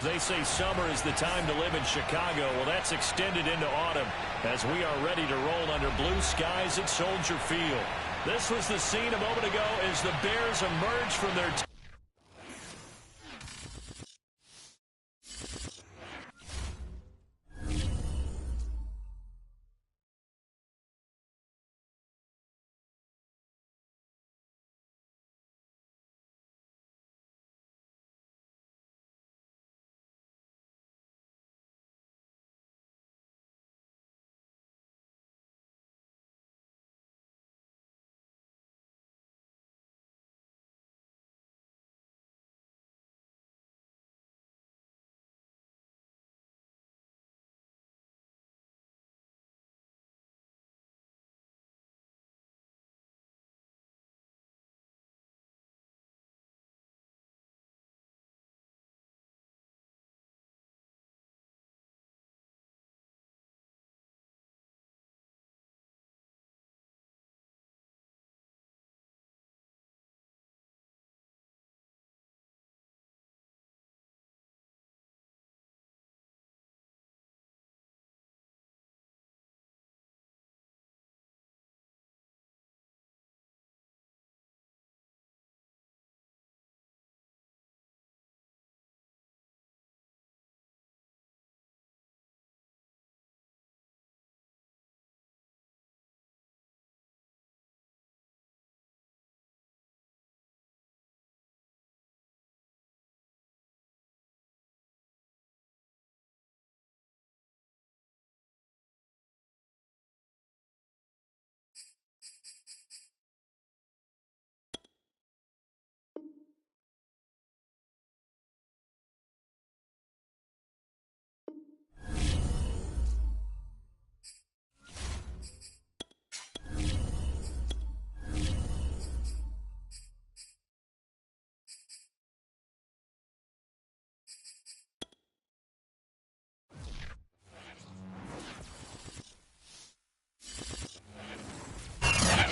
They say summer is the time to live in Chicago. Well, that's extended into autumn as we are ready to roll under blue skies at Soldier Field. This was the scene a moment ago as the Bears emerged from their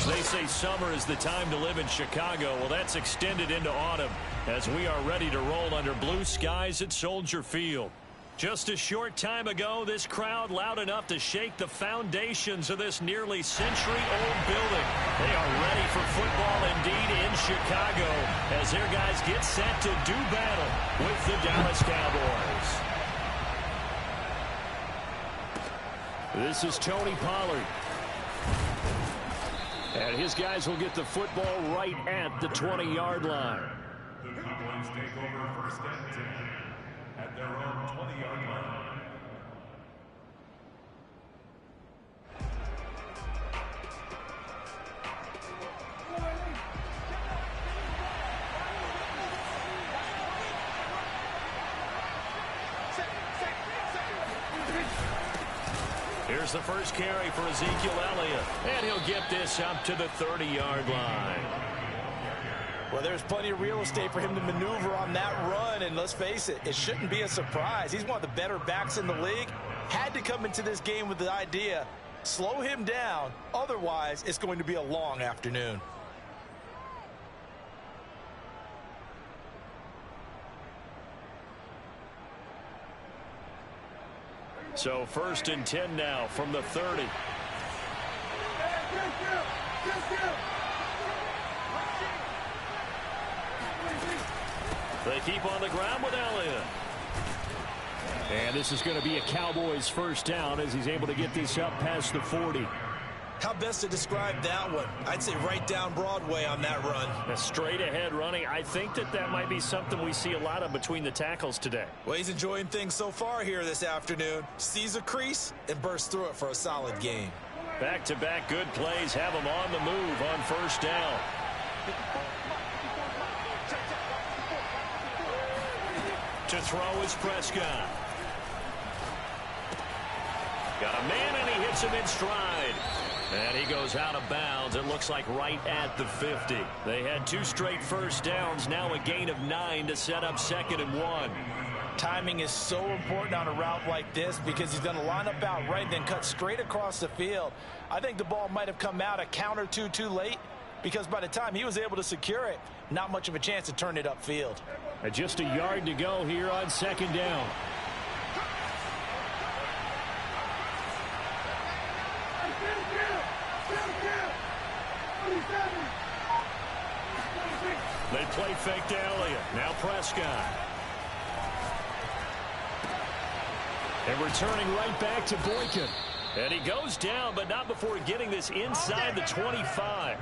They say summer is the time to live in Chicago. Well, that's extended into autumn as we are ready to roll under blue skies at Soldier Field. Just a short time ago, this crowd loud enough to shake the foundations of this nearly century-old building. They are ready for football indeed in Chicago as their guys get set to do battle with the Dallas Cowboys. This is Tony Pollard. And his guys will get the football right at the 20-yard line. The Cowboys take over first and 10 at their own 20-yard line. Here's the first carry for Ezekiel Elliott, and he'll get this up to the 30-yard line. Well, there's plenty of real estate for him to maneuver on that run, and let's face it, it shouldn't be a surprise. He's one of the better backs in the league. Had to come into this game with the idea, slow him down, otherwise it's going to be a long afternoon. So first and 10 now from the 30. They keep on the ground with Elliott. And this is going to be a Cowboys first down as he's able to get this up past the 40. How best to describe that one? I'd say right down Broadway on that run. A straight ahead running. I think that might be something we see a lot of between the tackles today. Well, he's enjoying things so far here this afternoon. Sees a crease and bursts through it for a solid game. Back-to-back good plays have him on the move on first down. To throw is Prescott. Got a man and he hits him in stride. And he goes out of bounds, it looks like right at the 50. They had two straight first downs, now a gain of 9 to set up 2nd and 1. Timing is so important on a route like this because he's going to line up out right and then cut straight across the field. I think the ball might have come out a count or two too late, because by the time he was able to secure it, not much of a chance to turn it upfield. And just a yard to go here on second down. They play fake to Elliott. Now Prescott. And returning right back to Boykin. And he goes down, but not before getting this inside the 25.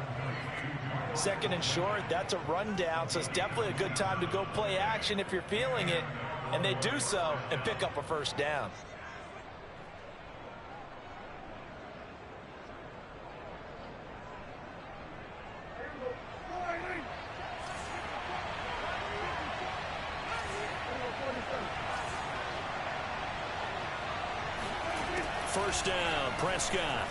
Second and short, that's a rundown, so it's definitely a good time to go play action if you're feeling it. And they do so and pick up a first down. First down, Prescott.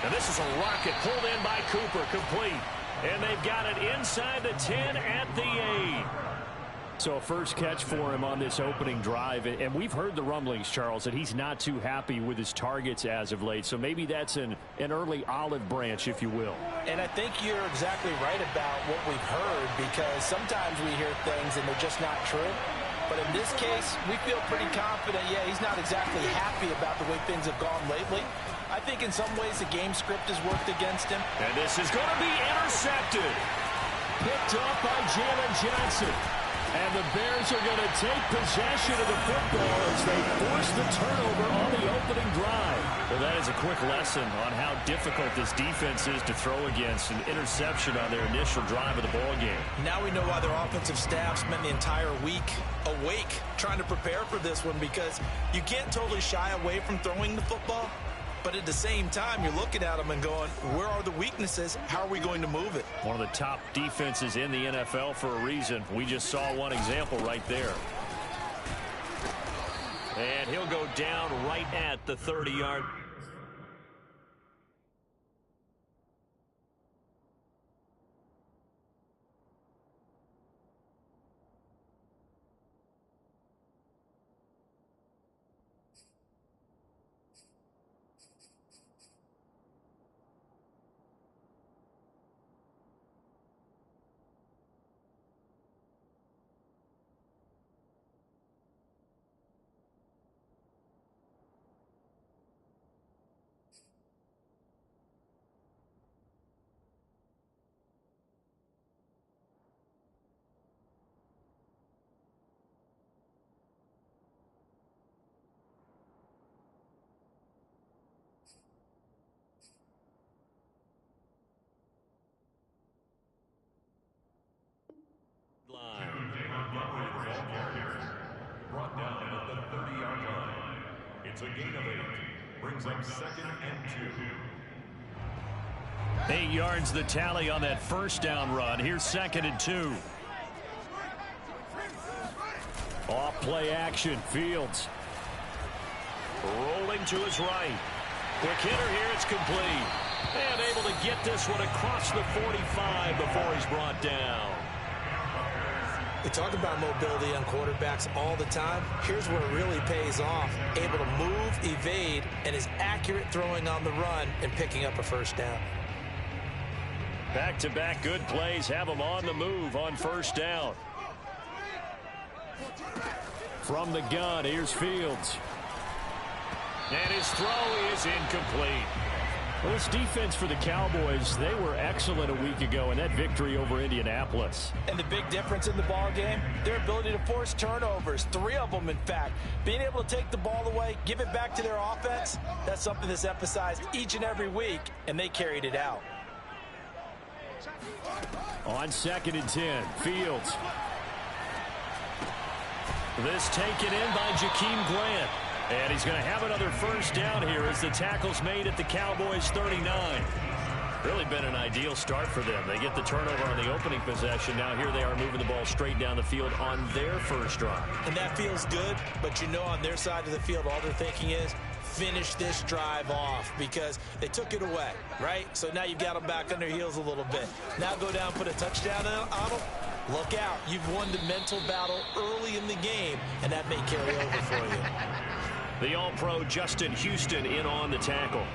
And this is a rocket pulled in by Cooper, complete. And they've got it inside the 10 at the 8. So a first catch for him on this opening drive. And we've heard the rumblings, Charles, that he's not too happy with his targets as of late. So maybe that's an early olive branch, if you will. And I think you're exactly right about what we've heard, because sometimes we hear things and they're just not true. But in this case, we feel pretty confident. Yeah, he's not exactly happy about the way things have gone lately. I think in some ways the game script has worked against him. And this is going to be intercepted. Picked up by Jalen Johnson. And the Bears are going to take possession of the football as they force the turnover on the opening drive. Well, that is a quick lesson on how difficult this defense is to throw against. An interception on their initial drive of the ball game. Now we know why their offensive staff spent the entire week awake trying to prepare for this one, because you can't totally shy away from throwing the football. But at the same time, you're looking at them and going, where are the weaknesses? How are we going to move it? One of the top defenses in the NFL for a reason. We just saw one example right there. And he'll go down right at the 30-yard. Brought down at the 30-yard line. It's a gain of 8. Brings up 2nd and 2. 8 yards the tally on that first down run. Here's 2nd and 2. Off play action. Fields. Rolling to his right. Quick hitter here. It's complete. And able to get this one across the 45 before he's brought down. We talk about mobility on quarterbacks all the time. Here's where it really pays off. Able to move, evade, and is accurate throwing on the run and picking up a first down. Back-to-back good plays have him on the move on first down. From the gun, here's Fields. And his throw is incomplete. Well, this defense for the Cowboys, they were excellent a week ago in that victory over Indianapolis. And the big difference in the ball game, their ability to force turnovers, 3 of them in fact. Being able to take the ball away, give it back to their offense, that's something that's emphasized each and every week, and they carried it out. On 2nd and 10, Fields. This taken in by Jakeem Grant. And he's going to have another first down here as the tackle's made at the Cowboys 39. Really been an ideal start for them. They get the turnover on the opening possession. Now here they are moving the ball straight down the field on their first drive. And that feels good, but you know on their side of the field all they're thinking is finish this drive off, because they took it away, right? So now you've got them back on their heels a little bit. Now go down, put a touchdown on them. Look out. You've won the mental battle early in the game, and that may carry over for you. The All-Pro Justin Houston in on the tackle.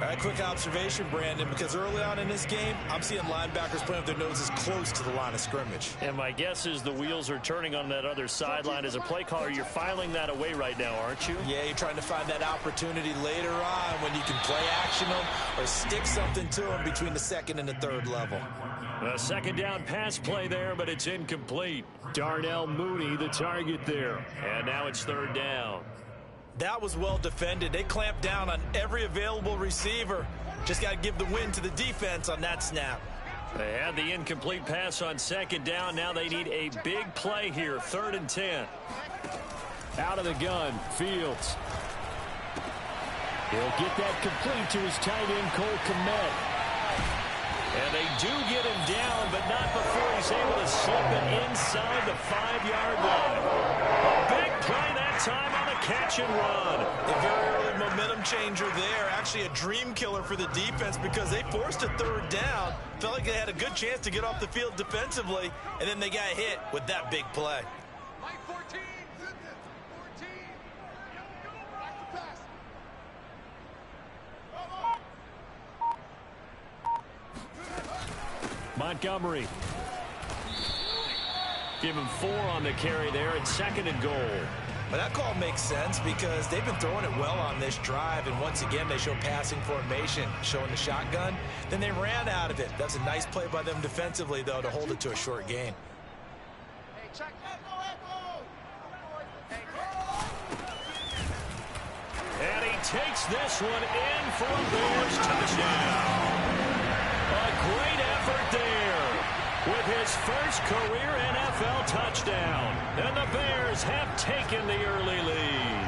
A quick observation, Brandon, because early on in this game, I'm seeing linebackers playing with their noses close to the line of scrimmage. And my guess is the wheels are turning on that other sideline. As a play caller, you're filing that away right now, aren't you? Yeah, you're trying to find that opportunity later on when you can play action them or stick something to them between the second and the third level. A second down pass play there, but it's incomplete. Darnell Mooney, the target there. And now it's third down. That was well defended. They clamped down on every available receiver. Just got to give the win to the defense on that snap. They had the incomplete pass on second down. Now they need a big play here. 3rd and 10. Out of the gun, Fields. He'll get that complete to his tight end, Cole Kmet. And they do get him down, but not before he's able to slip it inside the 5-yard line. A big play that time on the catch and run. A very early momentum changer there. Actually a dream killer for the defense because they forced a 3rd down. Felt like they had a good chance to get off the field defensively, and then they got hit with that big play. Montgomery. Give him 4 on the carry there. It's 2nd and goal. But that call makes sense because they've been throwing it well on this drive, and once again they show passing formation, showing the shotgun. Then they ran out of it. That's a nice play by them defensively, though, to hold it to a short gain. And he takes this one in for a Bears touchdown. A great effort there with his first career NFL touchdown. And the Bears have taken the early lead.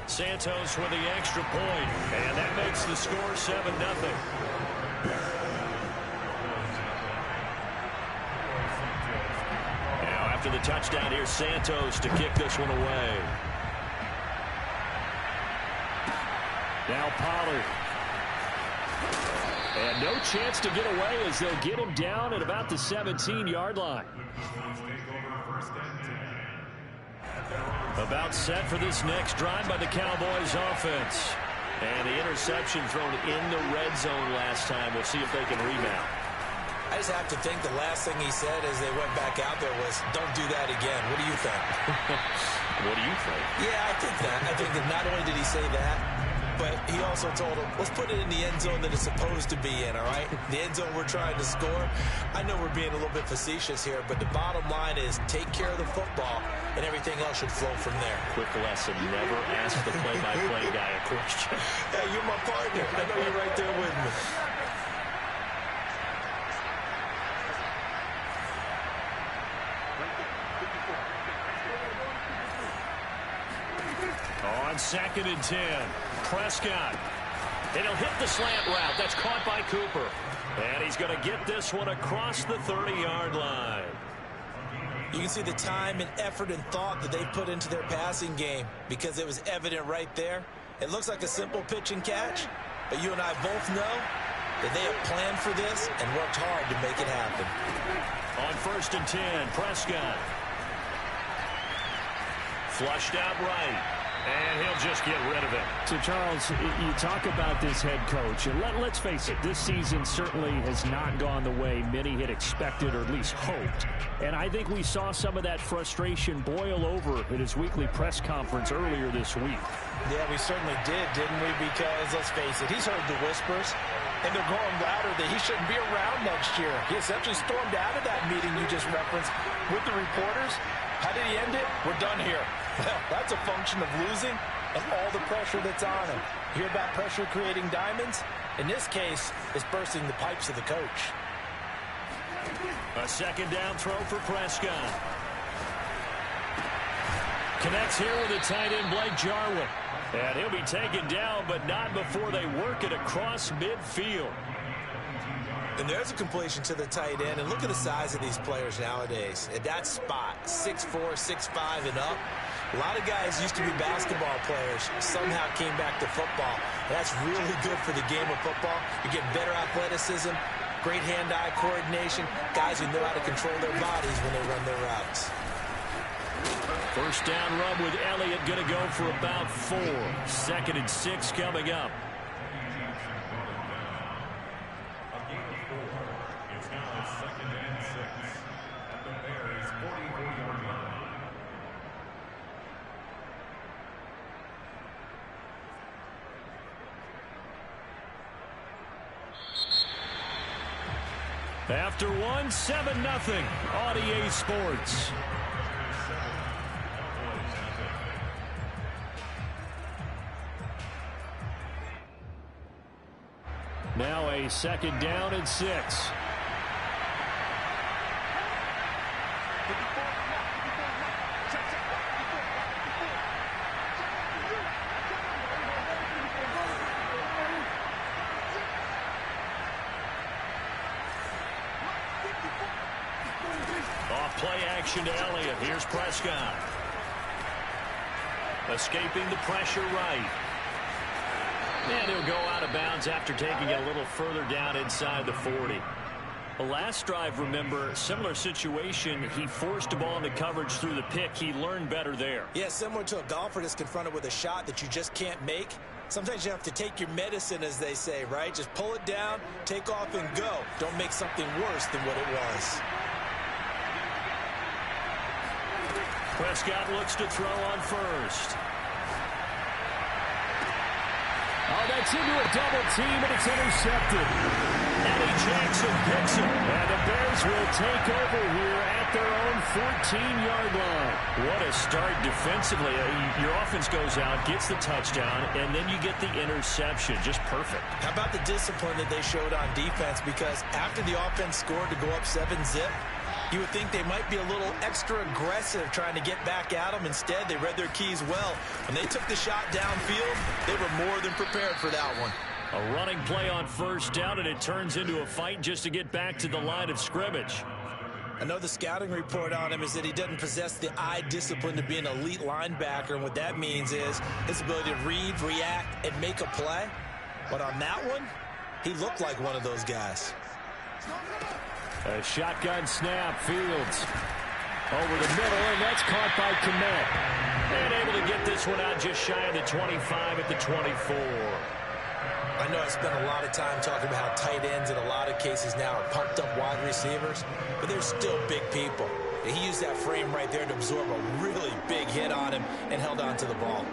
Santos with the extra point, and that makes the score 7-0. Now after the touchdown, here's Santos to kick this one away. Now Pollard. And no chance to get away as they'll get him down at about the 17-yard line. About set for this next drive by the Cowboys offense. And the interception thrown in the red zone last time. We'll see if they can rebound. I just have to think the last thing he said as they went back out there was, don't do that again. What do you think? What do you think? Yeah, I think that. I think that not only did he say that, but he also told him, let's put it in the end zone that it's supposed to be in, all right? The end zone we're trying to score. I know we're being a little bit facetious here, but the bottom line is take care of the football, and everything else should flow from there. Quick lesson, never ask the play-by-play guy a question. Hey, you're my partner. I know you're right there with me. On 2nd and 10, Prescott. And he'll hit the slant route. That's caught by Cooper. And he's going to get this one across the 30-yard line. You can see the time and effort and thought that they put into their passing game because it was evident right there. It looks like a simple pitch and catch, but you and I both know that they have planned for this and worked hard to make it happen. On 1st and 10, Prescott. Flushed out right. And he'll just get rid of it. So, Charles, you talk about this head coach, and let's face it, this season certainly has not gone the way many had expected or at least hoped. And I think we saw some of that frustration boil over at his weekly press conference earlier this week. Yeah, we certainly did, didn't we? Because, let's face it, he's heard the whispers, and they're going louder that he shouldn't be around next year. He essentially stormed out of that meeting you just referenced with the reporters. How did he end it? We're done here. Well, that's a function of losing and all the pressure that's on him. You hear about pressure creating diamonds? In this case, it's bursting the pipes of the coach. A 2nd down throw for Prescott. Connects here with the tight end, Blake Jarwin. And he'll be taken down, but not before they work it across midfield. And there's a completion to the tight end. And look at the size of these players nowadays. At that spot, 6'4", 6'5", and up. A lot of guys used to be basketball players, somehow came back to football. That's really good for the game of football. You're getting better athleticism, great hand-eye coordination, guys who know how to control their bodies when they run their routes. First down run with Elliott going to go for about 4. 2nd and 6 coming up. It's now 2nd and 6 at the Bears' 44-yard line. After 1, 7-0. On EA Sports. Now a 2nd down and 6. Off play action to Elliott. Here's Prescott. Escaping the pressure right. And he'll go out of bounds after taking it a little further down inside the 40. The last drive, remember, similar situation. He forced a ball into coverage through the pick. He learned better there. Yeah, similar to a golfer that's confronted with a shot that you just can't make. Sometimes you have to take your medicine, as they say, right? Just pull it down, take off, and go. Don't make something worse than what it was. Prescott looks to throw on first. Oh, that's into a double team, and it's intercepted. Eddie Jackson picks him. And the Bears will take over here at their own 14-yard line. What a start defensively. Your offense goes out, gets the touchdown, and then you get the interception. Just perfect. How about the discipline that they showed on defense? Because after the offense scored to go up 7-zip, you would think they might be a little extra aggressive trying to get back at them. Instead, they read their keys well. When they took the shot downfield, they were more than prepared for that one. A running play on first down, and it turns into a fight just to get back to the line of scrimmage. I know the scouting report on him is that he doesn't possess the eye discipline to be an elite linebacker, and what that means is his ability to read, react, and make a play. But on that one, he looked like one of those guys. A shotgun snap, Fields over the middle, and that's caught by Kmet. And able to get this one out just shy of the 25 at the 24. I know I spent a lot of time talking about how tight ends in a lot of cases now are pumped up wide receivers, but they're still big people. He used that frame right there to absorb a really big hit on him and held on to the ball.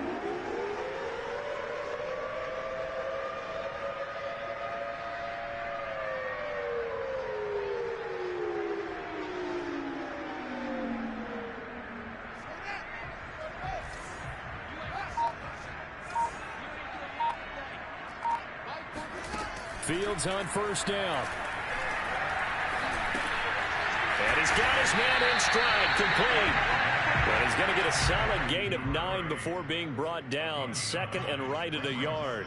Fields on first down. And he's got his man in stride, complete. But he's going to get a solid gain of 9 before being brought down. 2nd and right at a yard.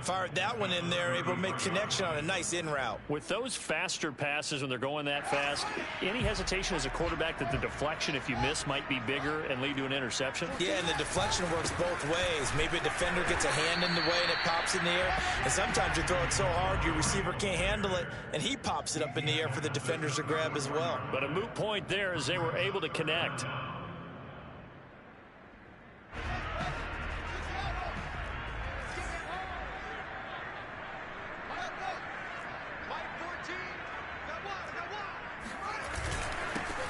Fired that one in there, able to make connection on a nice in route. With those faster passes when they're going that fast, any hesitation as a quarterback that the deflection, if you miss, might be bigger and lead to an interception? Yeah, and the deflection works both ways. Maybe a defender gets a hand in the way and it pops in the air. And sometimes you throw it so hard your receiver can't handle it, and he pops it up in the air for the defenders to grab as well. But a moot point there as they were able to connect.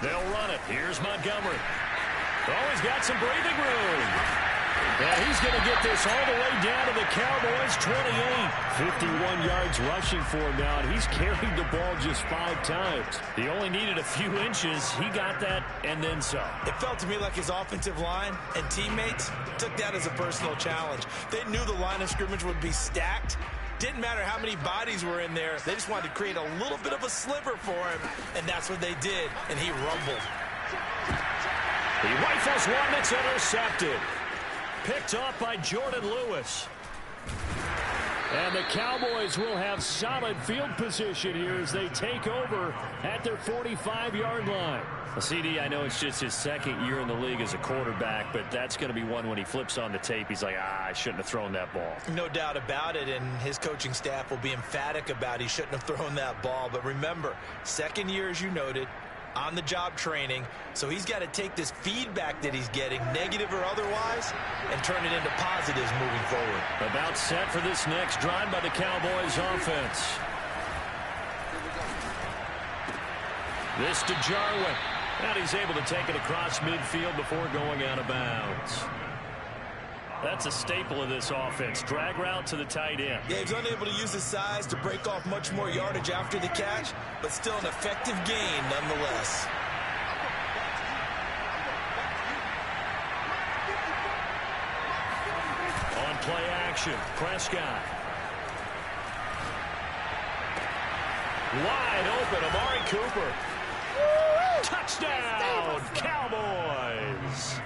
They'll run it. Here's Montgomery. Oh, he's got some breathing room. And he's going to get this all the way down to the Cowboys' 28. 51 yards rushing for him now, and he's carried the ball just 5 times. He only needed a few inches. He got that and then some. It felt to me like his offensive line and teammates took that as a personal challenge. They knew the line of scrimmage would be stacked. Didn't matter how many bodies were in there. They just wanted to create a little bit of a sliver for him, and that's what they did, and he rumbled. He rifles one that's intercepted. Picked off by Jordan Lewis. And the Cowboys will have solid field position here as they take over at their 45-yard line. Well, CD, I know it's just his 2nd year in the league as a quarterback, but that's going to be one when he flips on the tape. He's like, I shouldn't have thrown that ball. No doubt about it, and his coaching staff will be emphatic about he shouldn't have thrown that ball. But remember, 2nd year, as you noted, on-the-job training, so he's got to take this feedback that he's getting, negative or otherwise, and turn it into positives moving forward. About set for this next drive by the Cowboys offense. This to Jarwin. And he's able to take it across midfield before going out of bounds. That's a staple of this offense. Drag route to the tight end. Yeah, he's unable to use his size to break off much more yardage after the catch, but still an effective gain nonetheless. On play action, Prescott. Wide open, Amari Cooper. Touchdown, Cowboys!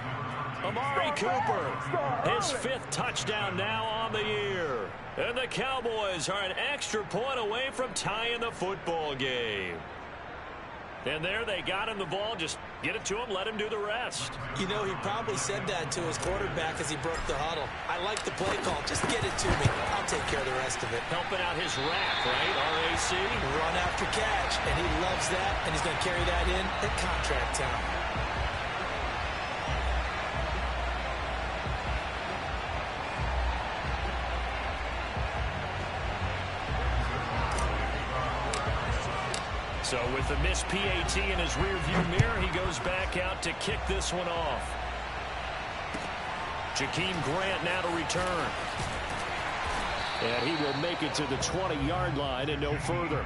Amari Cooper, his 5th touchdown now on the year. And the Cowboys are an extra point away from tying the football game. And there they got him the ball. Just get it to him, let him do the rest. You know, he probably said that to his quarterback as he broke the huddle. I like the play call. Just get it to me. I'll take care of the rest of it. Helping out his rack, right? RAC. Run after catch, and he loves that, and he's going to carry that in at contract time. So with the missed PAT in his rearview mirror, he goes back out to kick this one off. Jakeem Grant now to return. And he will make it to the 20-yard line and no further.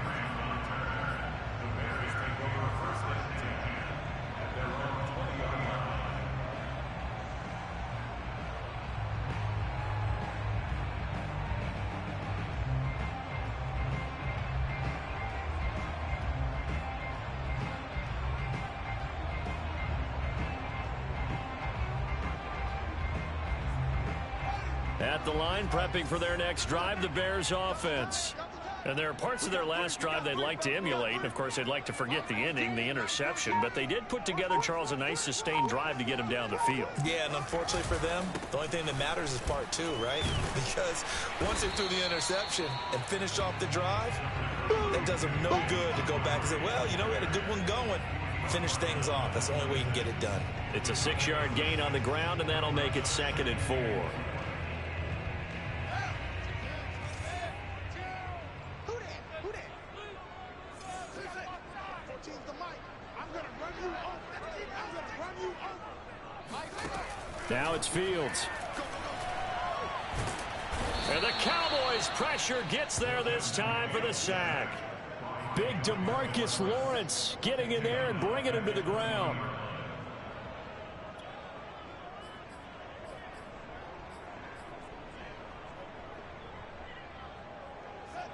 At the line, prepping for their next drive, the Bears offense. And there are parts of their last drive they'd like to emulate. And, of course, they'd like to forget the ending, the interception. But they did put together, Charles, a nice sustained drive to get him down the field. Yeah, and unfortunately for them, the only thing that matters is part 2, right? Because once they threw the interception and finished off the drive, that does them no good to go back and say, well, you know, we had a good one going. Finish things off. That's the only way you can get it done. It's a 6-yard gain on the ground, and that'll make it 2nd and 4. Now it's Fields. And the Cowboys' pressure gets there this time for the sack. Big DeMarcus Lawrence getting in there and bringing him to the ground.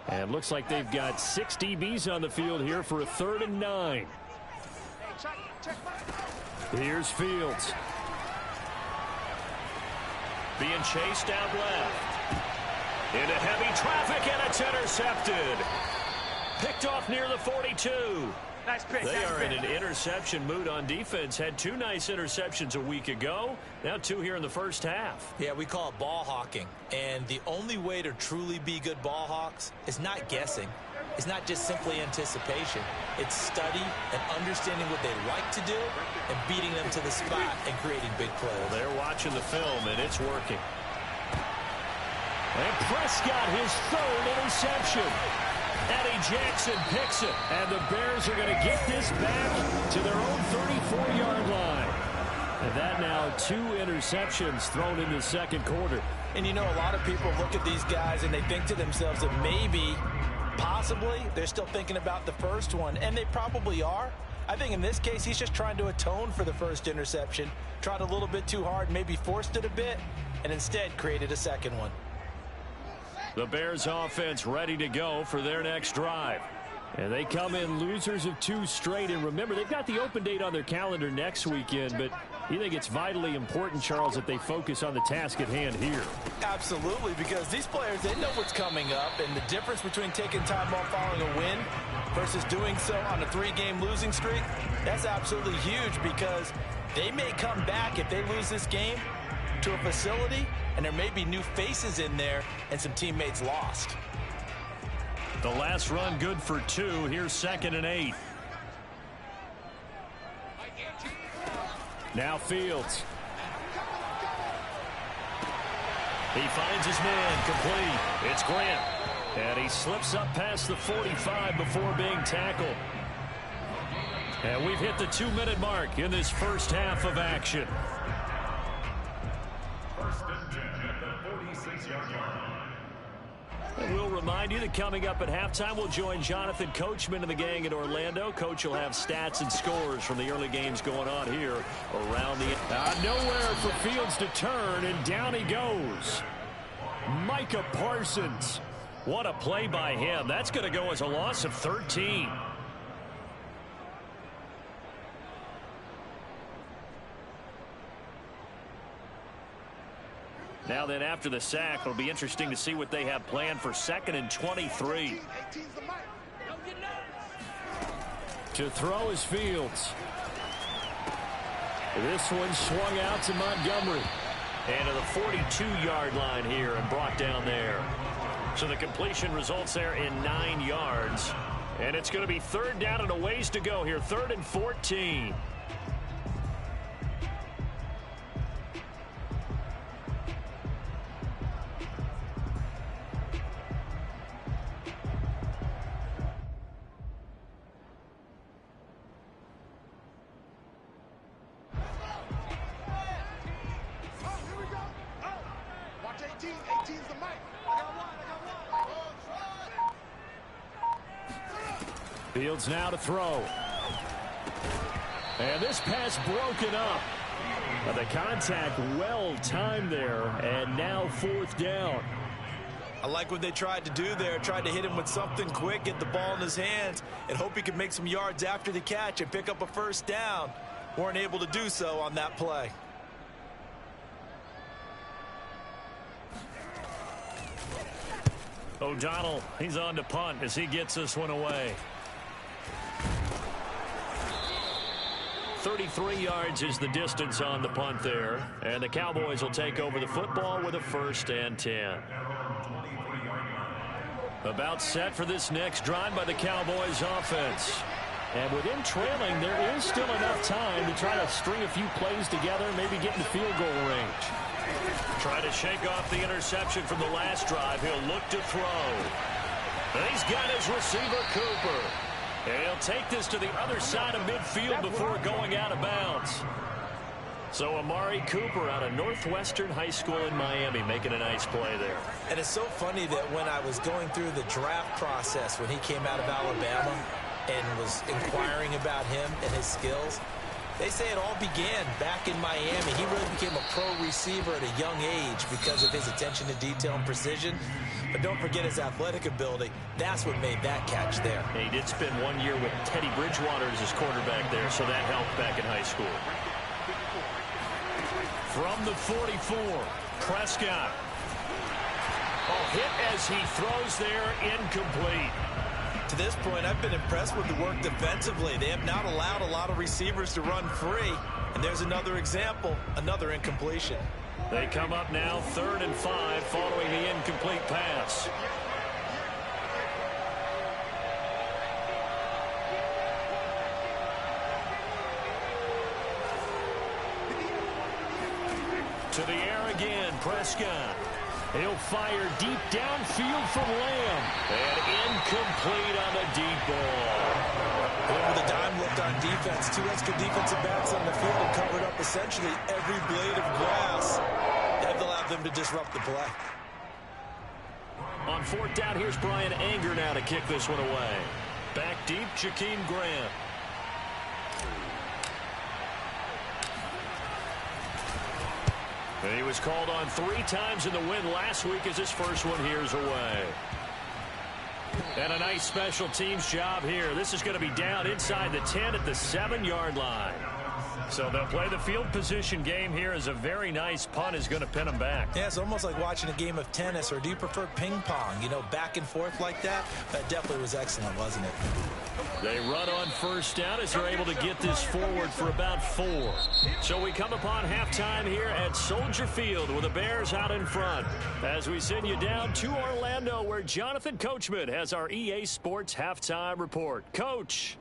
And looks like they've got 6 DBs on the field here for a 3rd and 9. Here's Fields. Being chased out left. Into heavy traffic, and it's intercepted. Picked off near the 42. Nice pick. They are in an interception mood on defense. Had 2 nice interceptions a week ago. Now 2 here in the first half. Yeah, we call it ball hawking. And the only way to truly be good ball hawks is not guessing. It's not just simply anticipation. It's study and understanding what they like to do and beating them to the spot and creating big plays. Well, they're watching the film, and it's working. And Prescott, his 3rd interception. Eddie Jackson picks it. And the Bears are going to get this back to their own 34-yard line. And that now 2 interceptions thrown in the 2nd quarter. And you know, a lot of people look at these guys and they think to themselves that maybe, possibly, they're still thinking about the first one. And they probably are. I think in this case, he's just trying to atone for the first interception. Tried a little bit too hard, maybe forced it a bit, and instead created a 2nd one. The Bears offense ready to go for their next drive. And they come in losers of 2 straight. And remember, they've got the open date on their calendar next weekend. But you think it's vitally important, Charles, that they focus on the task at hand here? Absolutely, because these players, they know what's coming up. And the difference between taking time off following a win versus doing so on a 3-game losing streak, that's absolutely huge, because they may come back if they lose this game to a facility, and there may be new faces in there and some teammates lost. The last run good for 2. Here's 2nd and 8. Now Fields. He finds his man, complete. It's Grant. And he slips up past the 45 before being tackled. And we've hit the 2-minute mark in this first half of action. First and 10 at the 46-yard line. And we'll remind you that coming up at halftime, we'll join Jonathan Coachman and the gang in Orlando. Coach will have stats and scores from the early games going on here around the... Nowhere for Fields to turn, and down he goes. Micah Parsons. What a play by him. That's going to go as a loss of 13. Now then, after the sack, it'll be interesting to see what they have planned for 2nd and 23. To throw is Fields. This one swung out to Montgomery. And to the 42-yard line here and brought down there. So the completion results there in 9 yards. And it's going to be 3rd down and a ways to go here. 3rd and 14. Fields now to throw. And this pass broken up. But the contact well timed there. And now 4th down. I like what they tried to do there. Tried to hit him with something quick, get the ball in his hands, and hope he could make some yards after the catch and pick up a 1st down. Weren't able to do so on that play. O'Donnell, he's on to punt as he gets this one away. 33 yards is the distance on the punt there. And the Cowboys will take over the football with a 1st and 10. About set for this next drive by the Cowboys offense. And with him trailing, there is still enough time to try to string a few plays together and maybe get in the field goal range. Try to shake off the interception from the last drive. He'll look to throw. And he's got his receiver, Cooper. And he'll take this to the other side of midfield before going out of bounds. So Amari Cooper out of Northwestern High School in Miami making a nice play there. And it's so funny that when I was going through the draft process when he came out of Alabama and was inquiring about him and his skills, they say it all began back in Miami. He really became a pro receiver at a young age because of his attention to detail and precision. But don't forget his athletic ability. That's what made that catch there. He did spend 1 year with Teddy Bridgewater as his quarterback there, so that helped back in high school. From the 44, Prescott. A hit as he throws there, incomplete. To this point, I've been impressed with the work defensively. They have not allowed a lot of receivers to run free. And there's another example, another incompletion. They come up now 3rd and 5 following the incomplete pass. To the air again, Prescott. He'll fire deep downfield from Lamb. And incomplete on the deep ball. And with a dime look on defense, 2 extra defensive backs on the field and covered up essentially every blade of grass. That allowed them to disrupt the play. On 4th down, here's Brian Anger now to kick this one away. Back deep, Jakeem Grant. And he was called on 3 times in the win last week as his first one here's away. And a nice special teams job here. This is going to be down inside the 10 at the 7-yard line. So they'll play the field position game here as a very nice punt is going to pin them back. Yeah, it's almost like watching a game of tennis, or do you prefer ping pong? You know, back and forth like that? That definitely was excellent, wasn't it? They run on 1st down as they're able to get this forward for about 4. So we come upon halftime here at Soldier Field with the Bears out in front. As we send you down to Orlando where Jonathan Coachman has our EA Sports halftime report. Coach.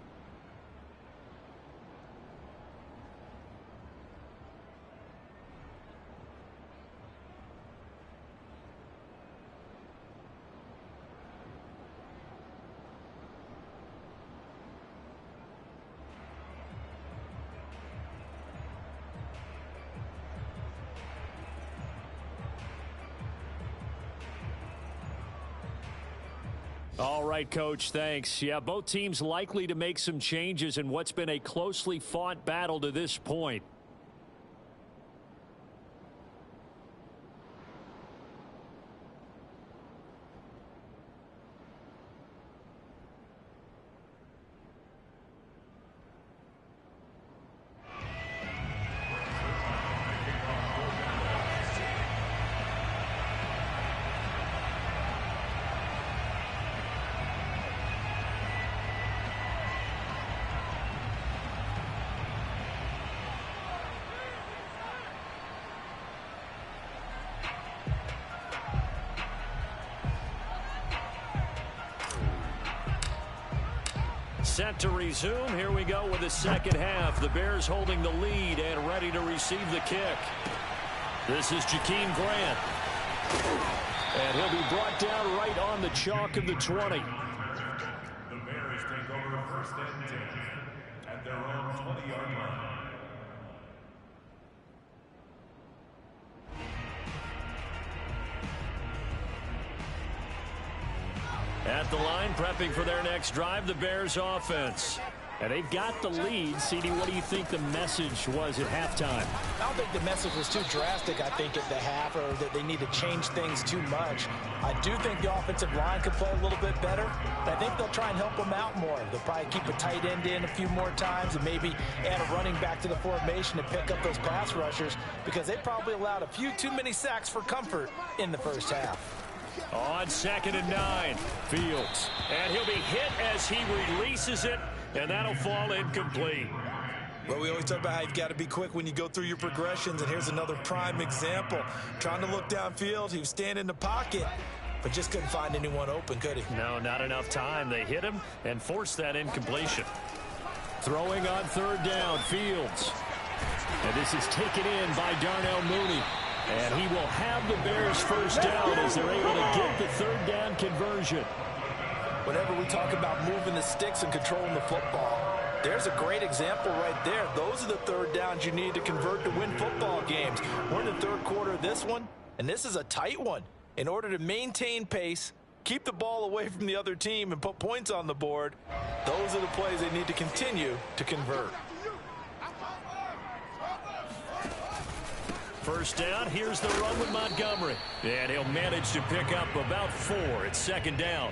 All right, Coach, thanks. Yeah, both teams likely to make some changes in what's been a closely fought battle to this point. Set to resume. Here we go with the second half. The Bears holding the lead and ready to receive the kick. This is Jakeem Grant. And he'll be brought down right on the chalk of the 20. The Bears take over first and 10 at their own 20-yard line. At the line, prepping for their next drive, the Bears offense. And they've got the lead. CD, what do you think the message was at halftime? I don't think the message was too drastic, I think, at the half, or that they need to change things too much. I do think the offensive line could play a little bit better, but I think they'll try and help them out more. They'll probably keep a tight end in a few more times and maybe add a running back to the formation to pick up those pass rushers, because they probably allowed a few too many sacks for comfort in the first half. On 2nd and 9, Fields. And he'll be hit as he releases it, and that'll fall incomplete. Well, we always talk about how you've got to be quick when you go through your progressions, and here's another prime example. Trying to look downfield, he was standing in the pocket, but just couldn't find anyone open, could he? No, not enough time. They hit him and forced that incompletion. Throwing on 3rd down, Fields. And this is taken in by Darnell Mooney. And he will have the Bears first down as they're able to get the 3rd down conversion. Whenever we talk about moving the sticks and controlling the football, there's a great example right there. Those are the 3rd downs you need to convert to win football games. We're in the 3rd quarter of this one, and this is a tight one. In order to maintain pace, keep the ball away from the other team, and put points on the board, those are the plays they need to continue to convert. First down, here's the run with Montgomery. And he'll manage to pick up about 4. It's 2nd down.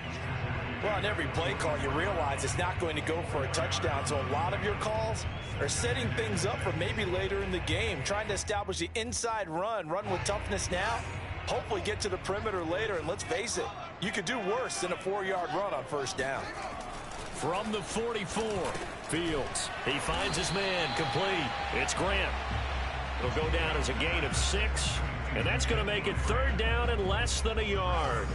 Well, on every play call, you realize it's not going to go for a touchdown. So a lot of your calls are setting things up for maybe later in the game, trying to establish the inside run with toughness now, hopefully get to the perimeter later. And let's face it, you could do worse than a 4-yard run on first down. From the 44, Fields. He finds his man, complete. It's Grant. It'll go down as a gain of 6, and that's going to make it 3rd down and less than a yard.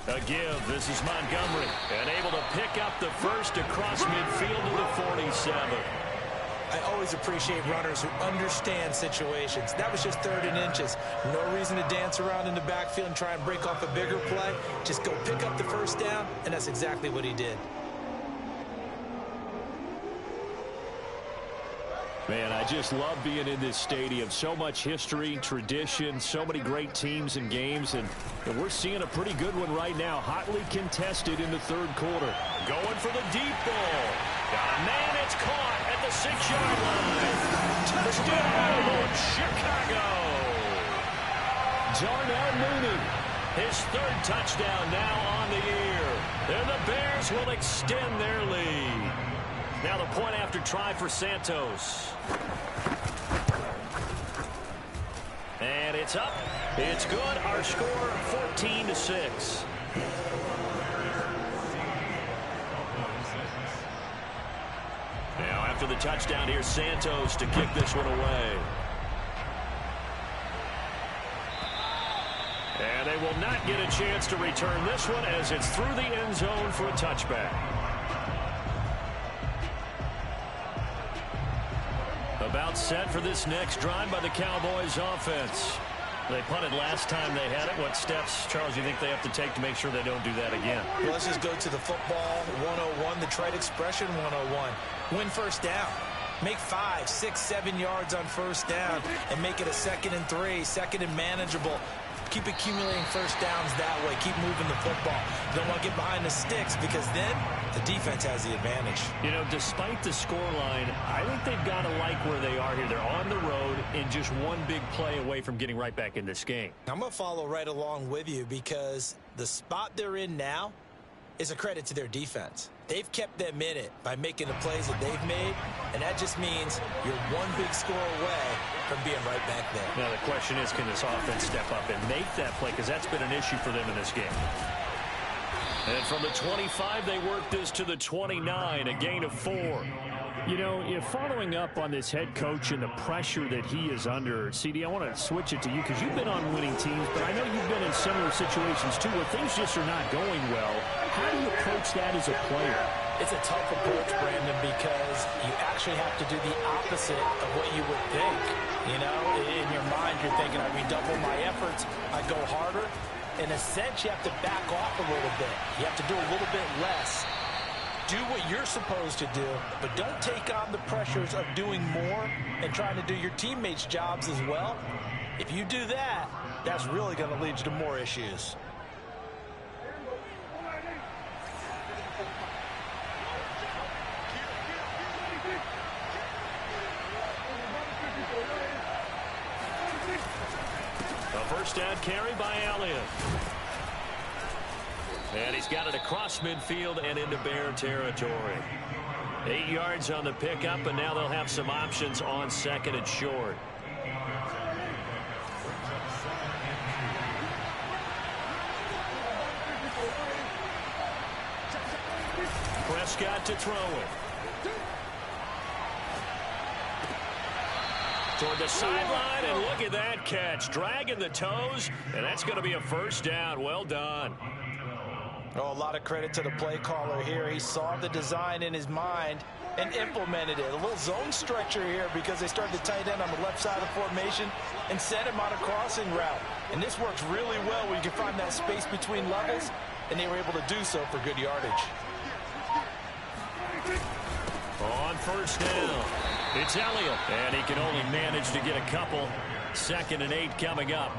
A give. This is Montgomery, and able to pick up the first across midfield to the 47. I always appreciate runners who understand situations. That was just 3rd and inches. No reason to dance around in the backfield and try and break off a bigger play. Just go pick up the first down, and that's exactly what he did. Man, I just love being in this stadium. So much history, tradition, so many great teams and games, and we're seeing a pretty good one right now. Hotly contested in the 3rd quarter. Going for the deep ball. Got a man, it's caught at the 6-yard line. Touchdown, Chicago. Darnell Mooney. His 3rd touchdown now on the year. And the Bears will extend their lead. Now the point after try for Santos. And it's up. It's good. Our score 14-6. Now after the touchdown, here's Santos to kick this one away. And they will not get a chance to return this one as it's through the end zone for a touchback. About set for this next drive by the Cowboys offense. They punted last time they had it. What steps, Charles, do you think they have to take to make sure they don't do that again? Well, let's just go to the football 101, the trite expression 101. Win first down. Make 5, 6, 7 yards on first down and make it a 2nd and 3, 2nd and manageable. Keep accumulating first downs that way. Keep moving the football. You don't want to get behind the sticks because then the defense has the advantage. You know, despite the scoreline, I think they've got to like where they are here. They're on the road and just one big play away from getting right back in this game. I'm going to follow right along with you because the spot they're in now is a credit to their defense. They've kept them in it by making the plays that they've made, and that just means you're one big score away from being right back there. Now the question is, can this offense step up and make that play? Because that's been an issue for them in this game. And from the 25, they work this to the 29, a gain of 4. You know, following up on this head coach and the pressure that he is under, CD, I want to switch it to you because you've been on winning teams, but I know you've been in similar situations too where things just are not going well. How do you approach that as a player? It's a tough approach, Brandon, because you actually have to do the opposite of what you would think. You know, in your mind, you're thinking, I redouble my efforts, I go harder. In a sense, you have to back off a little bit. You have to do a little bit less. Do what you're supposed to do, but don't take on the pressures of doing more and trying to do your teammates' jobs as well. If you do that, that's really going to lead you to more issues. A first down carry by Elliott. And he's got it across midfield and into Bear territory. 8 yards on the pickup, and now they'll have some options on 2nd and short. Prescott to throw it. Toward the sideline, and look at that catch. Dragging the toes, and that's going to be a first down. Well done. Oh, a lot of credit to the play caller here. He saw the design in his mind and implemented it. A little zone stretcher here because they started the tight end on the left side of formation and sent him on a crossing route. And this works really well where you can find that space between levels, and they were able to do so for good yardage. On first down, it's Elliott, and he can only manage to get a couple. 2nd and 8 coming up.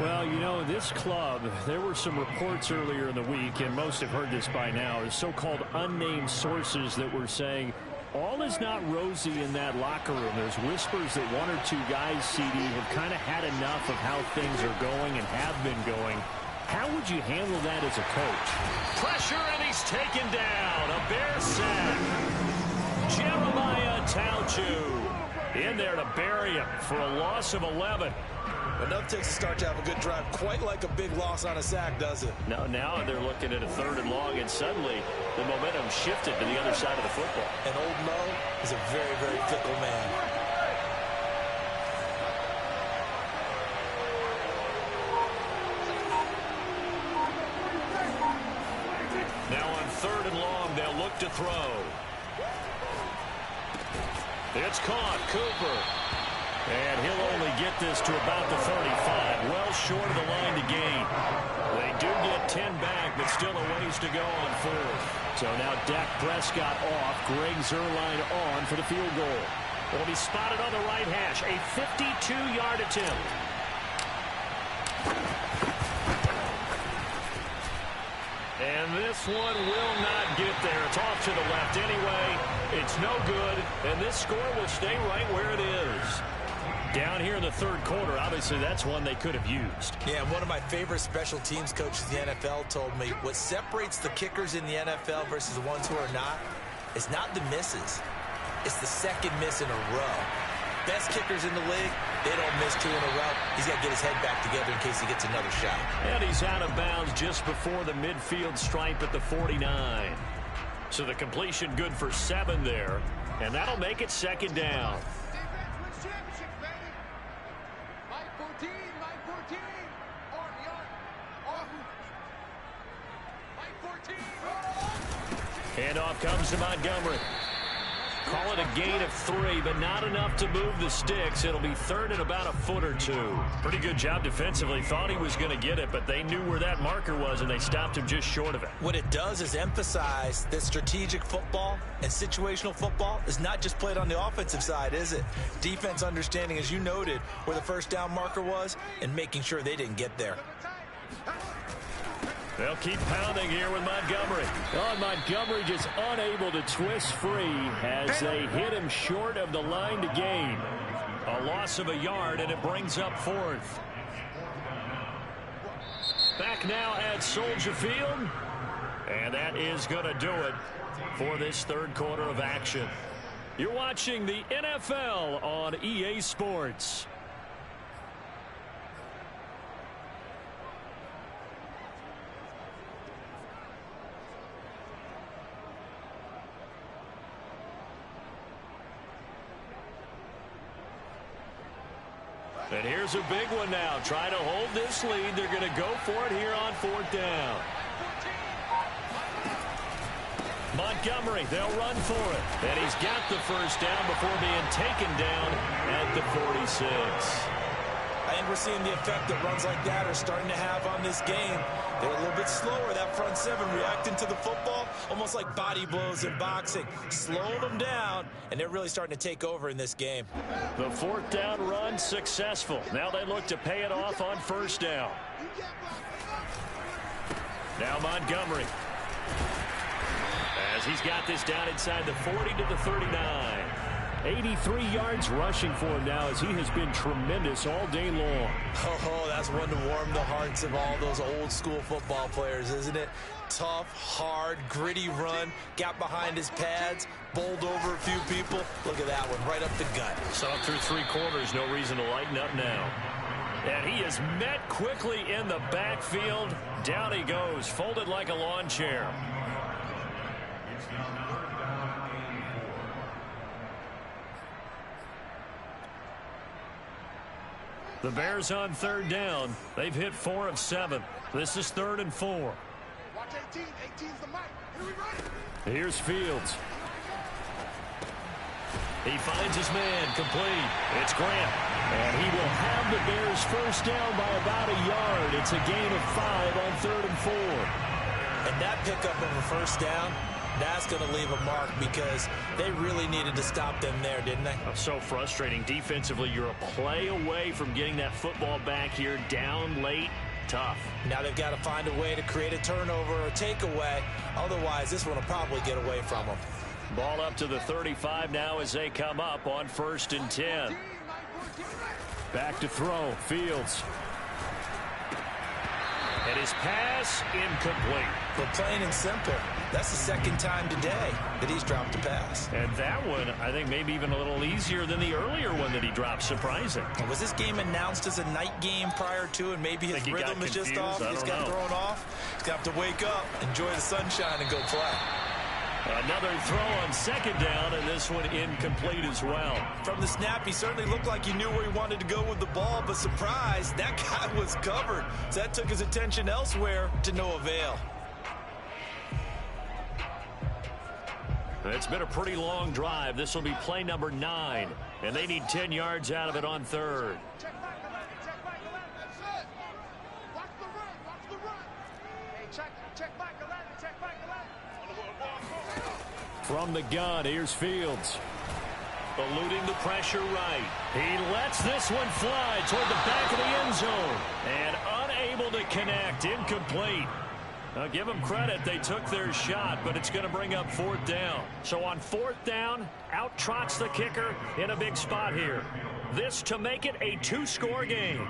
Well, you know, this club, there were some reports earlier in the week, and most have heard this by now, is so-called unnamed sources that were saying all is not rosy in that locker room. There's whispers that 1 or 2 guys, CD, have kind of had enough of how things are going and have been going. How would you handle that as a coach? Pressure, and he's taken down. A Bear sack. Jeremiah Tauchu in there to bury him for a loss of 11. Enough takes a start to have a good drive. Quite like a big loss on a sack, does it? Now they're looking at a 3rd and long, and suddenly the momentum shifted to the other side of the football. And old Mo is a very, very fickle man. Now on 3rd and long, they'll look to throw. It's caught. Cooper. And he'll only get this to about the 35. Well short of the line to gain. They do get 10 back, but still a ways to go on 4th. So now Dak Prescott off. Greg Zuerlein on for the field goal. Will be spotted on the right hash. A 52-yard attempt. And this one will not get there. It's off to the left anyway. It's no good, and this score will stay right where it is. Down here in the 3rd quarter, obviously that's one they could have used. Yeah, one of my favorite special teams coaches in the NFL told me what separates the kickers in the NFL versus the ones who are not is not the misses. It's the 2nd miss in a row. Best kickers in the league, they don't miss 2 in a row. He's got to get his head back together in case he gets another shot. And he's out of bounds just before the midfield stripe at the 49. So the completion good for 7 there, and that'll make it 2nd down. Handoff comes to Montgomery. Call it a gain of 3, but not enough to move the sticks. It'll be third and about a foot or two. Pretty good job defensively. Thought he was going to get it, but they knew where that marker was, and they stopped him just short of it. What it does is emphasize that strategic football and situational football is not just played on the offensive side, is it? Defense understanding, as you noted, where the first down marker was and making sure they didn't get there. They'll keep pounding here with Montgomery. Oh, Montgomery just unable to twist free as they hit him short of the line to gain. A loss of a yard, and it brings up fourth. Back now at Soldier Field. And that is going to do it for this third quarter of action. You're watching the NFL on EA Sports. And here's a big one now. Trying to hold this lead. They're going to go for it here on fourth down. Montgomery, they'll run for it. And he's got the first down before being taken down at the 46. I think we're seeing the effect that runs like that are starting to have on this game. They're a little bit slower, that front seven, reacting to the football, almost like body blows in boxing. Slowing them down, and they're really starting to take over in this game. The fourth down run successful. Now they look to pay it off on first down. Now Montgomery. As he's got this down inside the 40 to the 39. 83 yards rushing for him now as he has been tremendous all day long. Oh, that's one to warm the hearts of all those old school football players, isn't it? Tough, hard, gritty run. Got behind his pads, bowled over a few people. Look at that one, right up the gut. So up through three quarters, no reason to lighten up now. And he is met quickly in the backfield. Down he goes, folded like a lawn chair. The Bears on third down. They've hit 4 of 7. This is 3rd and 4. Watch 18. 18's the mic. Here we run. Here's Fields. He finds his man, complete. It's Grant. And he will have the Bears first down by about a yard. It's a gain of 5 on 3rd and 4. And that pickup of a first down, that's going to leave a mark because they really needed to stop them there, didn't they? So frustrating. Defensively, you're a play away from getting that football back here down late. Tough. Now they've got to find a way to create a turnover or takeaway. Otherwise, this one will probably get away from them. Ball up to the 35 now as they come up on 1st and 10. Back to throw. Fields. And his pass incomplete. But plain and simple, that's the second time today that he's dropped a pass. And that one, I think, maybe even a little easier than the earlier one that he dropped. Surprising. Was this game announced as a night game prior to, and maybe his rhythm is just off? He's got thrown off. He's got to wake up, enjoy the sunshine, and go play. Another throw on 2nd down, and this one incomplete as well. From the snap, he certainly looked like he knew where he wanted to go with the ball, but surprise, that guy was covered. So that took his attention elsewhere to no avail. It's been a pretty long drive. This will be play number 9, and they need 10 yards out of it on 3rd. Check back 11. Check back 11. That's it. Watch the run. Watch the run. Hey, check back 11. Check back 11. From the gun, here's Fields. Eluding the pressure right. He lets this one fly toward the back of the end zone. And unable to connect. Incomplete. Now give them credit. They took their shot, but it's going to bring up 4th down. So on 4th down, out trots the kicker in a big spot here. This to make it a 2-score game.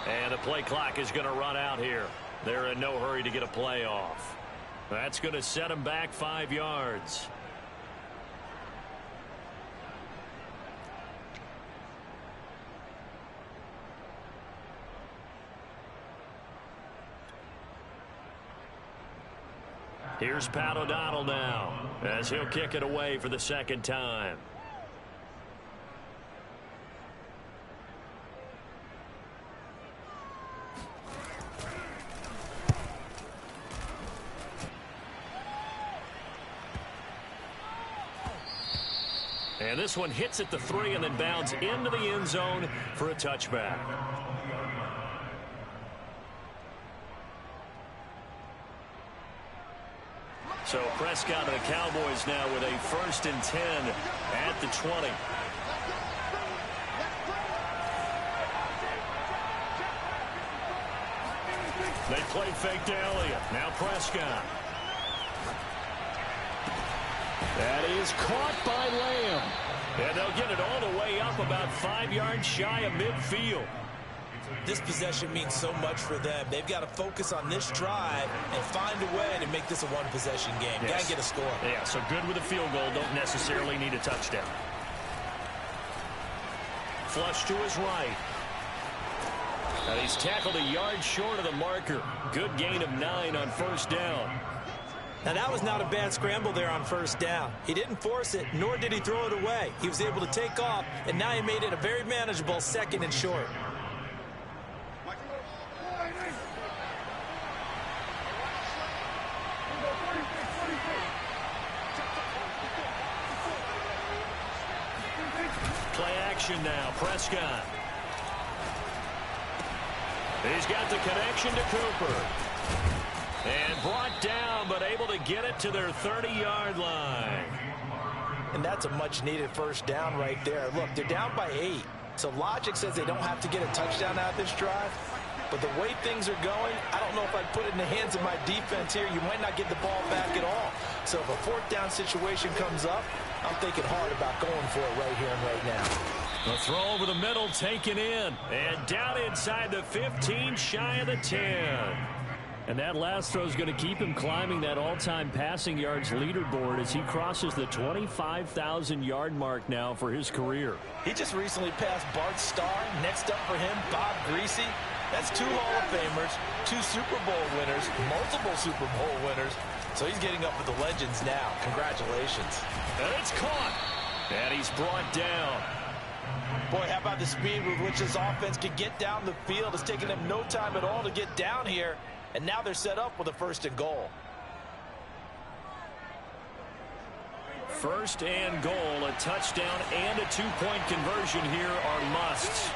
And the play clock is going to run out here. They're in no hurry to get a play off. That's going to set them back 5 yards. Here's Pat O'Donnell now as he'll kick it away for the second time. And this one hits at the 3 and then bounds into the end zone for a touchback. So Prescott and the Cowboys now with a 1st and 10 at the 20. They play fake to Elliott. Now Prescott. That is caught by Lamb. And they'll get it all the way up about 5 yards shy of midfield. This possession means so much for them. They've got to focus on this drive and find a way to make this a one-possession game. Yes. Got to get a score. Yeah, so good with a field goal. Don't necessarily need a touchdown. Flush to his right. And he's tackled a yard short of the marker. Good gain of 9 on 1st down. Now, that was not a bad scramble there on 1st down. He didn't force it, nor did he throw it away. He was able to take off, and now he made it a very manageable 2nd and short. Play action now. Prescott. He's got the connection to Cooper. And brought down, but able to get it to their 30-yard line. And that's a much-needed 1st down right there. Look, they're down by 8. So logic says they don't have to get a touchdown out of this drive. But the way things are going, I don't know if I'd put it in the hands of my defense here. You might not get the ball back at all. So if a 4th down situation comes up, I'm thinking hard about going for it right here and right now. The throw over the middle taken in. And down inside the 15, shy of the 10. And that last throw is going to keep him climbing that all-time passing yards leaderboard as he crosses the 25,000-yard mark now for his career. He just recently passed Bart Starr. Next up for him, Bob Greasy. That's 2 Hall of Famers, 2 Super Bowl winners, multiple Super Bowl winners. So he's getting up with the legends now. Congratulations. And it's caught. And he's brought down. Boy, how about the speed with which this offense can get down the field? It's taken them no time at all to get down here. And now they're set up with a 1st and goal. 1st and goal, a touchdown and a 2-point conversion here are musts.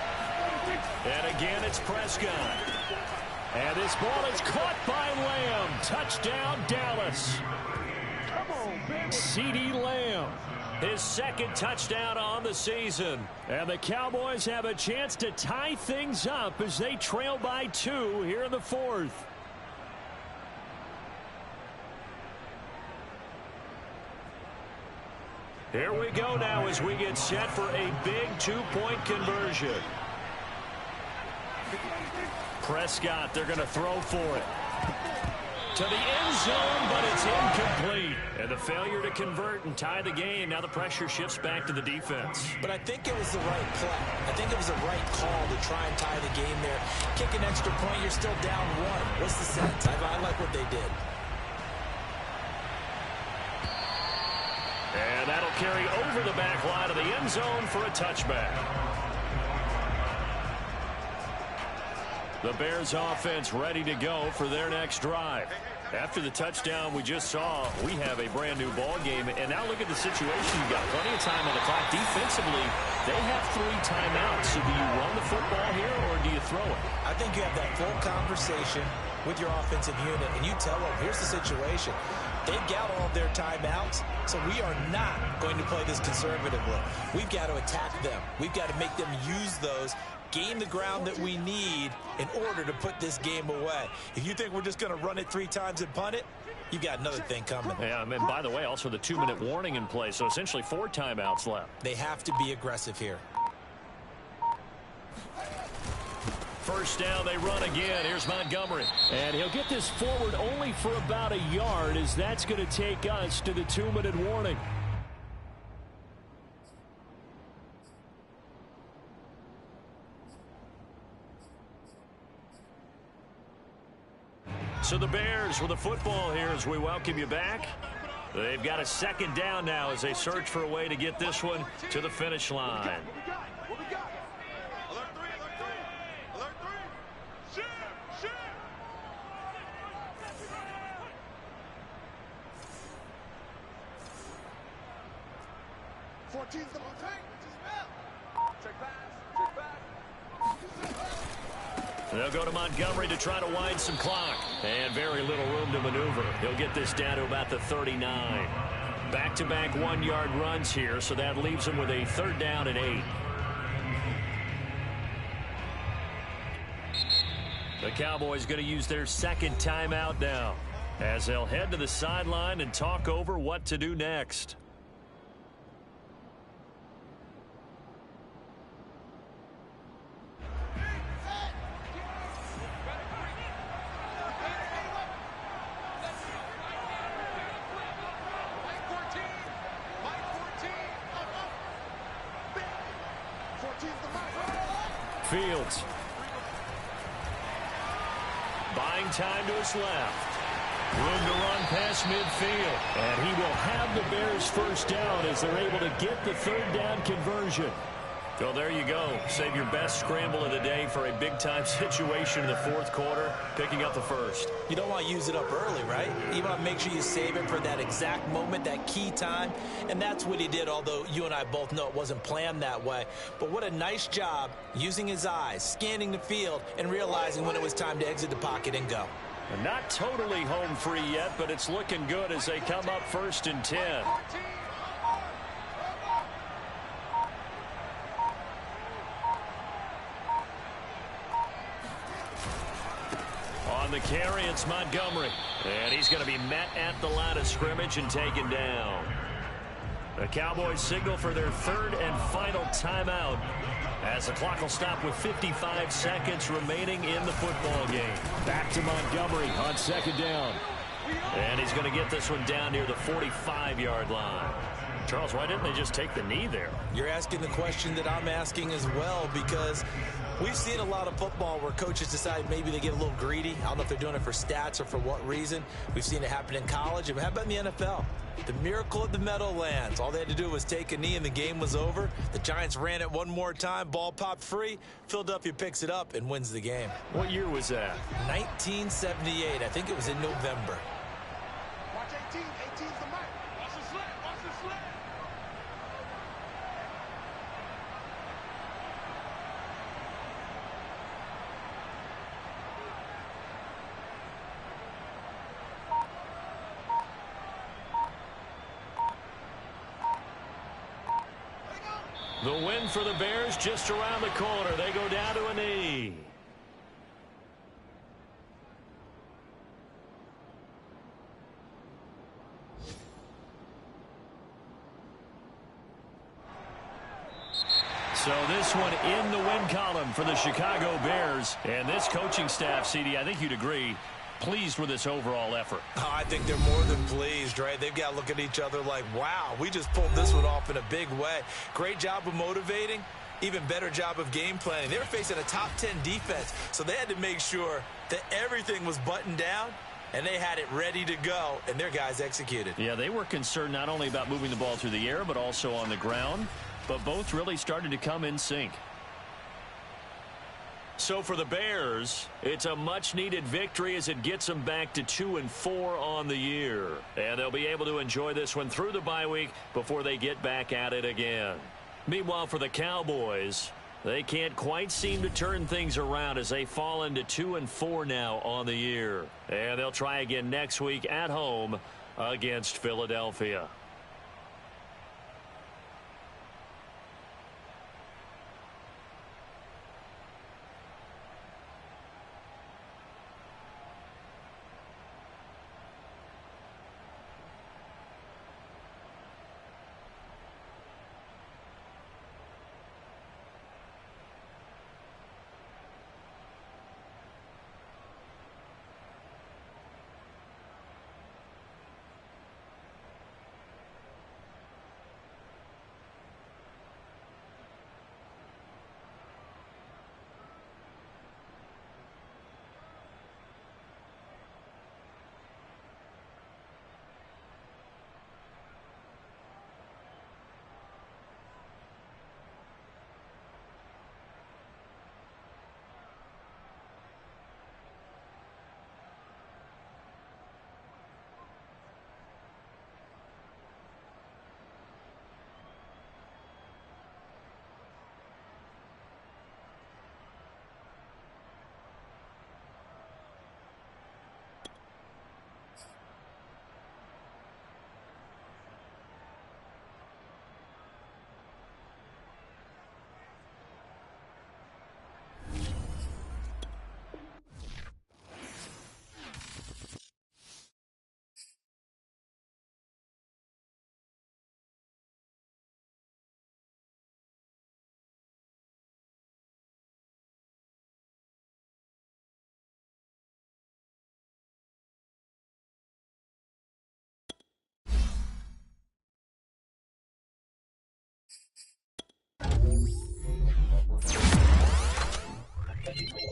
And again, it's Prescott. And this ball is caught by Lamb. Touchdown, Dallas. CeeDee Lamb. His 2nd touchdown on the season. And the Cowboys have a chance to tie things up as they trail by 2 here in the 4th. Here we go now as we get set for a big 2-point conversion. Prescott, they're going to throw for it. To the end zone, but it's incomplete. And the failure to convert and tie the game. Now the pressure shifts back to the defense. But I think it was the right play. I think it was the right call to try and tie the game there. Kick an extra point, you're still down 1. What's the sense? I like what they did. And that'll carry over the back line of the end zone for a touchback. The Bears offense ready to go for their next drive. After the touchdown we just saw, we have a brand new ball game. And now look at the situation. You've got plenty of time on the clock. Defensively, they have 3 timeouts. So do you run the football here or do you throw it? I think you have that full conversation with your offensive unit, and you tell them, here's the situation. They've got all of their timeouts, so we are not going to play this conservatively. We've got to attack them. We've got to make them use those, gain the ground that we need in order to put this game away. If you think we're just going to run it 3 times and punt it, you've got another thing coming. Yeah, and by the way, also the 2-minute warning in play, so essentially 4 timeouts left. They have to be aggressive here. 1st down, they run again. Here's Montgomery. And he'll get this forward only for about a yard, as that's going to take us to the 2-minute warning. So the Bears with the football here as we welcome you back. They've got a second down now as they search for a way to get this one to the finish line. What we got? Alert 3, alert 3. Alert 3. Shoot. 14's the take. Check pass. Check back. They'll go to Montgomery to try to wind some clock. And very little room to maneuver. He'll get this down to about the 39. Back-to-back 1-yard runs here, so that leaves him with a 3rd down and 8. The Cowboys going to use their second timeout now as they'll head to the sideline and talk over what to do next. Fields. Buying time to his left. Room to run past midfield. And he will have the Bears first down as they're able to get the 3rd down conversion. Well, there you go. Save your best scramble of the day for a big-time situation in the 4th quarter, picking up the first. You don't want to use it up early, right? You want to make sure you save it for that exact moment, that key time. And that's what he did, although you and I both know it wasn't planned that way. But what a nice job using his eyes, scanning the field, and realizing when it was time to exit the pocket and go. And not totally home free yet, but it's looking good as they come up 1st and 10. On the carry, it's Montgomery. And he's going to be met at the line of scrimmage and taken down. The Cowboys signal for their 3rd and final timeout as the clock will stop with 55 seconds remaining in the football game. Back to Montgomery on 2nd down. And he's going to get this one down near the 45-yard line. Charles, why didn't they just take the knee there? You're asking the question that I'm asking as well, because we've seen a lot of football where coaches decide maybe they get a little greedy. I don't know if they're doing it for stats or for what reason. We've seen it happen in college. And how about in the NFL? The miracle of the Meadowlands. All they had to do was take a knee and the game was over. The Giants ran it one more time. Ball popped free. Philadelphia picks it up and wins the game. What year was that? 1978. I think it was in November. Watch 18. 18's the mark. Watch the slant. Watch the slant. The win for the Bears just around the corner. They go down to a knee. So this one in the win column for the Chicago Bears. And this coaching staff, CD, I think you'd agree, pleased with this overall effort. Oh, I think they're more than pleased, right? They've got to look at each other like, wow, we just pulled this one off in a big way. Great job of motivating. Even better job of game planning. They were facing a top 10 defense, so they had to make sure that everything was buttoned down, and they had it ready to go, and their guys executed. Yeah, they were concerned not only about moving the ball through the air, but also on the ground. But both really started to come in sync. So for the Bears, it's a much-needed victory as it gets them back to 2-4 on the year. And they'll be able to enjoy this one through the bye week before they get back at it again. Meanwhile, for the Cowboys, they can't quite seem to turn things around as they fall into 2-4 now on the year. And they'll try again next week at home against Philadelphia. it.